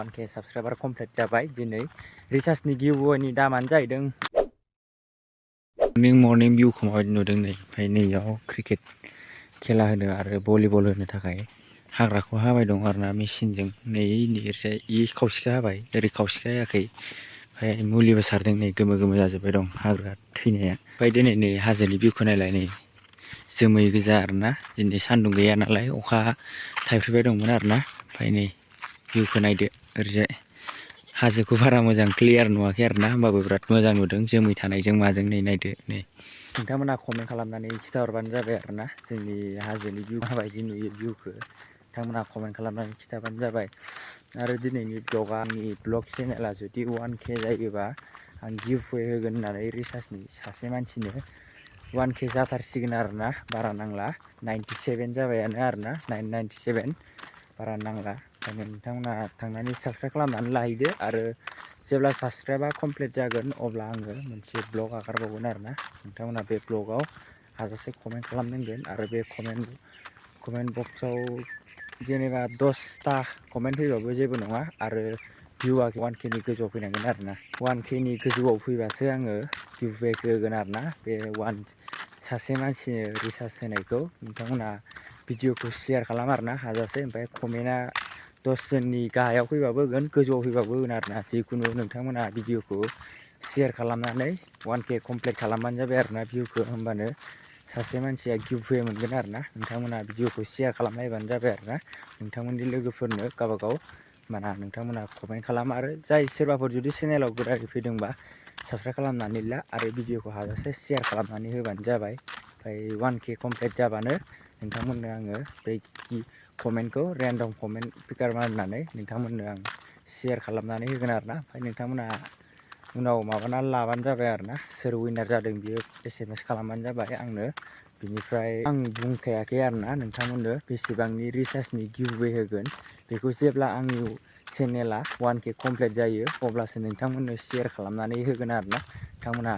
1K subscriber complete जाबाय दिनै रिचार्जनि गिवअवेनि दामानो जाहैदों मर्निं भिउखौ माबायदि नुदों नै ओमफ्राय नैयाव क्रिकेट खेला होनो आरो भलिबल होनो थाखाय हाग्राखौ हाबाय दं आरोना मेसिनजों नै ओरैजाय खावसेखौ हाबाय ओरै खावसेखौ हायाखै ओमफ्राय मुलिबो सारदों नै गोमो गोमो जाजोब्बाय दं हाग्रा थैनाया ओमफ्राय दिनै नै हाजोनि भिउखौ नायलाय नै जोमै गोजा आरोना दिनै सान्दुं गैया नालाय अखा थाइफ्रिबाय दंमोन आरोना ओमफ्राय नै भिउखौ नायदो ओरैजाय हाजोखौ बारा मोजां क्लियार नुवाखै आरोना होमबाबो बिराद मोजां नुदों जोमै थानायजों माजों नै नायदो नै नोंथांमोना कमेन्ट खालामनानै खिथाहरबानो जाबाय आरोना जोंनि हाजोनि भिउ माबायदि नुयो भिउखौ नोंथांमोना कमेन्ट खालामनानै खिथाबानो जाबाय आरो दिनैनि ब्लगआ आंनि ब्लग चेनेला जुदि 1K जायोबा आं गिवअवे होगोन होननानै रिचार्जनि सासे मानसिनो 1K जाथारसिगोन आरोना बारा नांला 97 जाबायानो आरोना 997 बारा नांला ओंखायनो नोंथांमोना थांनानै साबस्क्राइब खालामनानै लाहैदो आरो जेब्ला साबस्क्राइबा कमप्लिट जागोन अब्ला आङो मोनसे ब्लग आगारबावगोन आरोना नोंथांमोना बे ब्लगाव हाजासे कमेन्ट खालामनांगोन आरो बे कमेन्ट बक्सआव जेनेबा 10टा कमेन्ट फैबाबो जेबो नङा आरो भिउआ 1Kनि गोजौआव फैनांगोन आरोना 1Kनि गोजौआव फैबासो आङो गिवअवेखौ होगोन आरोना बे सासे मानसिनो रिचार्ज होनायखौ नोंथांमोना भिडिअखौ शेयार खालाम आरोना हाजासे ओमफ्राय कमेन्टआ 10 जननि गाहायाव फैबाबो होगोन गोजौआव फैबाबो होगोन आरोना जिखुनु नोंथांमोना भिडिअखौ शेयार खालामनानै 1K कमप्लिट खालामबानो जाबाय आरोना भिउखौ होमबानो सासे मानसिया गिवअवे मोनगोन आरोना नोंथांमोना भिडिअखौ शेयार खालामनायबानो जाबाय आरोना नोंथांमोननि लोगोफोरनो गावबागाव माना नोंथांमोना कमेन्ट खालाम आरो जाय सोरबाफोर जुदि चेनेलाव गोदानै फैदोंबा साबस्क्राइब खालामनानै ला आरो भिडिअखौ हाजासे शेयार खालामनानै होबानो जाबाय ओमफ्राय 1K कमप्लिट जाबानो नोंथांमोननो आङो बै कमेन्टखौ रेन्डम कमेन्ट पिकार मारिनानै नोंथांमोननो आं शेयार खालामनानै होगोन आरोना ओमफ्राय नोंथांमोना उनाव माबानानै लाबानो जाबाय आरोना सोर विनार जादों बियो SMS खालामबानो जाबाय आंनो बिनिफ्राय आं बुंखायाखै आरोना नोंथांमोननो बेसेबांनि रिचार्जनि गिवअवे होगोन बेखौ जेब्ला आंनि चेनेला 1K कमप्लिट जायो अब्लासो नोंथांमोननो शेयार खालामनानै होगोन आरोना नोंथांमोना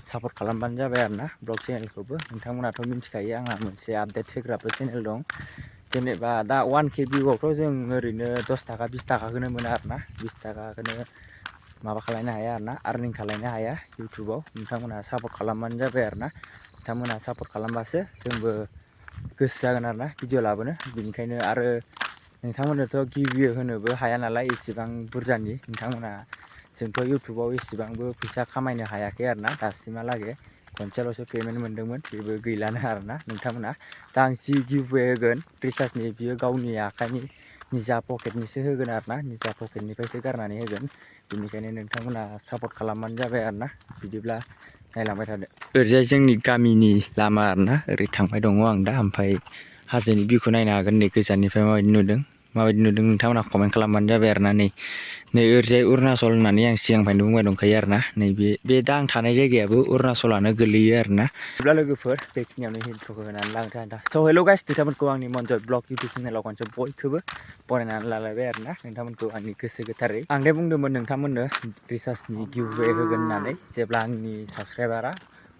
सापर्ट खालामबानो जाबाय आरोना ब्लग चेनेलखौबो नोंथांमोनाथ' मिथिखायो आंहा मोनसे आपडेट होग्राबो चेनेल दं जेनेबा दा 1K भिउआवथ' जों ओरैनो 10 थाखा 20 थाखाखौनो मोनो आरोना 20 थाखाखौनो माबा खालामनो हाया आरोना आर्निं खालामनो हाया इउटुबाव नोंथांमोना सापर्ट खालामबानो जाबाय आरोना नोंथांमोना सापर्ट खालामबासो जोंबो गोसो जागोन आरोना भिडिअ लाबोनो बेनिखायनो आरो नोंथांमोननोथ' गिवअवे होनोबो हाया नालाय इसेबां बुरजानि नोंथांमोना जोंथ' इउटुबाव इसेबांबो फैसा खामायनो हायाखै आरोना दासिमहालागै खनसेल'सो पेमेन्ट मोनदोंमोन बेबो गैलानो आरोना नोंथांमोना दा आं जि गिवअवे होगोन रिचार्जनि बियो गावनि आखाइनि निजा पकेटनिसो होगोन आरोना निजा पकेटनिफ्रायसो गारनानै होगोन बेनिखायनो नोंथांमोना सापर्ट खालामबानो जाबाय आरोना बिदिब्ला नायलांबाय थादो ओरैजाय जोंनि गामिनि लामा आरोना ओरै थांबाय दङ आं दा ओमफ्राय हाजोनि भिउखौ नायनो हागोन नै गोजाननिफ्राय माबायदि नुदों नोंथांमोना कमेन्ट खालामबानो जाबाय आरोना नै ओरैजाय अरुणाचल होननानै आं सिगांनिफ्रायनो बुंबाय दंखायो आरोना बे दा आं थानाय जायगायाबो अरुणाचलानो गोलैयो आरोना बिदिब्ला लोगोफोर बेखिनियावनो इन्ट्र'खौ होनानै लांथां स' हेल' गाइस नोंथांमोनखौ आंनि मनजय ब्लग इउटुब चेनेलाव खनसे बयखौबो बरायनानै लालायबाय आरोना नोंथांमोनखौ आंनि गोसो गोथारै आं दे बुंदोंमोन नोंथांमोननो रिचार्जनि गिवअवे होगोन होननानै जेब्ला आंनि साबस्क्राइबारा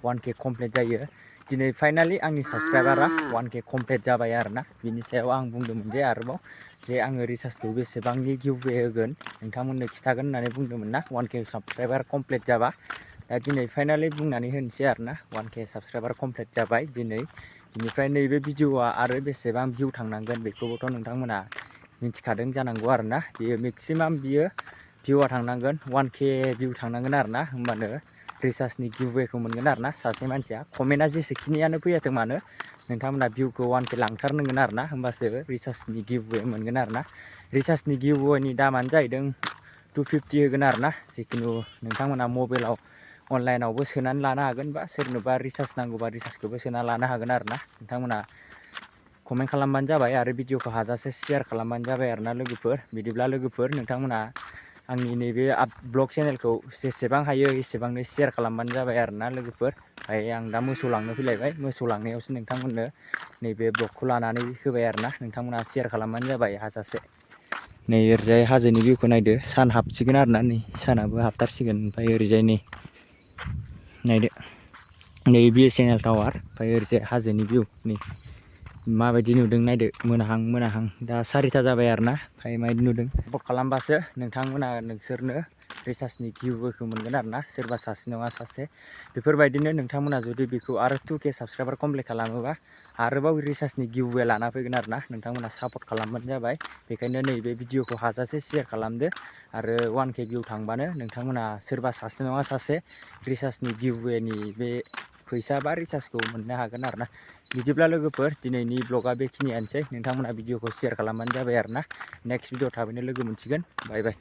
1K कमप्लिट जायो दिनै फाइनालि आंनि साबस्क्राइबारा 1K कमप्लिट जाबाय आरोना बिनि सायाव आं बुंदोंमोन जे आरोबाव जे आङो रिचार्जखौ बेसेबांनि गिवअवे होगोन नोंथांमोननो खिथागोन होननानै बुंदोंमोन ना 1K साबस्क्राइबार कमप्लिट जाबा दा दिनै फाइनालि बुंनानै होनोसै आरोना 1K साबस्क्राइबार कमप्लिट जाबाय दिनै बिनिफ्राय नैबे भिडिअआ आरो बेसेबां भिउ थांनांगोन बेखौबोथ' नोंथांमोना मिथिखादों जानांगौ आरोना बियो मेक्सिमाम बियो भिउआ थांनांगोन 1K भिउ थांनांगोन आरोना होमबानो रिचार्जनि गिवअवेखौ मोनगोन आरोना सासे मानसिया कमेन्टआ जेसेखिनियानो फैयाथों मानो नोंथांमोना भिउखौ 1K लांथारनांगोन आरोना होमबासो रिचार्जनि गिवअवे मोनगोन आरोना रिचार्जनि गिवअवेनि दामानो जाहैदों 250 होगोन आरोना जिखुनु नोंथांमोना मबाइलाव अनलाइनावबो सोनानै लानो हागोन बा सोरनोबा रिचार्ज नांगौबा रिचार्जखौबो सोना लानो हागोन आरोना नोंथांमोना कमेन्ट खालामबानो जाबाय आरो भिडिअखौ हाजासे शेयार खालामबानो जाबाय आरोना लोगोफोर बिदिब्ला लोगोफोर नोंथांमोना आंनि नैबे ब्लग चेनेलखौ जेसेबां हायो एसेबांनो शेयार खालामबानो जाबाय आरोना लोगोफोर ओमफ्राय आं दा मोसौ लांनो फैलायबाय मोसौ लांनायावसो नोंथांमोननो नैबे ब्लगखौ लानानै होबाय आरोना नोंथांमोना शेयार खालामबानो जाबाय हाजासे नै ओरैजाय हाजोनि भिउखौ नायदो सान हाबसिगोन आरोना नै सानाबो हाबथारसिगोन ओमफ्राय ओरैजाय नै नायदो नै BSNL टावार ओमफ्राय ओरैजाय हाजोनि भिउ नै माबायदि नुदों नायदो मोनाहां दा 4टा जाबाय आरोना ओमफ्राय माबायदि नुदों सापर्ट खालामबासो नोंथांमोना नोंसोरनो रिसार्जनि गिफ्टफोरखौ मोनगोन आरोना सोरबा सासे नङा सासे बेफोरबायदिनो नोंथांमोना जुदि बेखौ आरो 2K साबस्क्राइबार कमप्लिट खालामोबा आरोबाव रिसार्जनि गिफ्टवे लाना फैगोन आरोना नोंथांमोना सापर्ट खालामबानो जाबाय बेखायनो नैबे भिडिअखौ हाजासे शेयार खालामदो आरो 1K भिउ थांबानो नोंथांमोना सोरबा सासे नङा सासे रिसार्जनि गिफ्टवेनि बे फैसा बा रिसार्जखौ मोननो हागोन आरोना बिदिब्ला लोगोफोर दिनैनि ब्लगा बेखिनियानोसै नोंथांमोना भिडिअखौ शेयार खालामबानो जाबाय आरोना नेक्स्ट भिडिअ थाबैनो लोगो मोनसिगोन बाय बाय।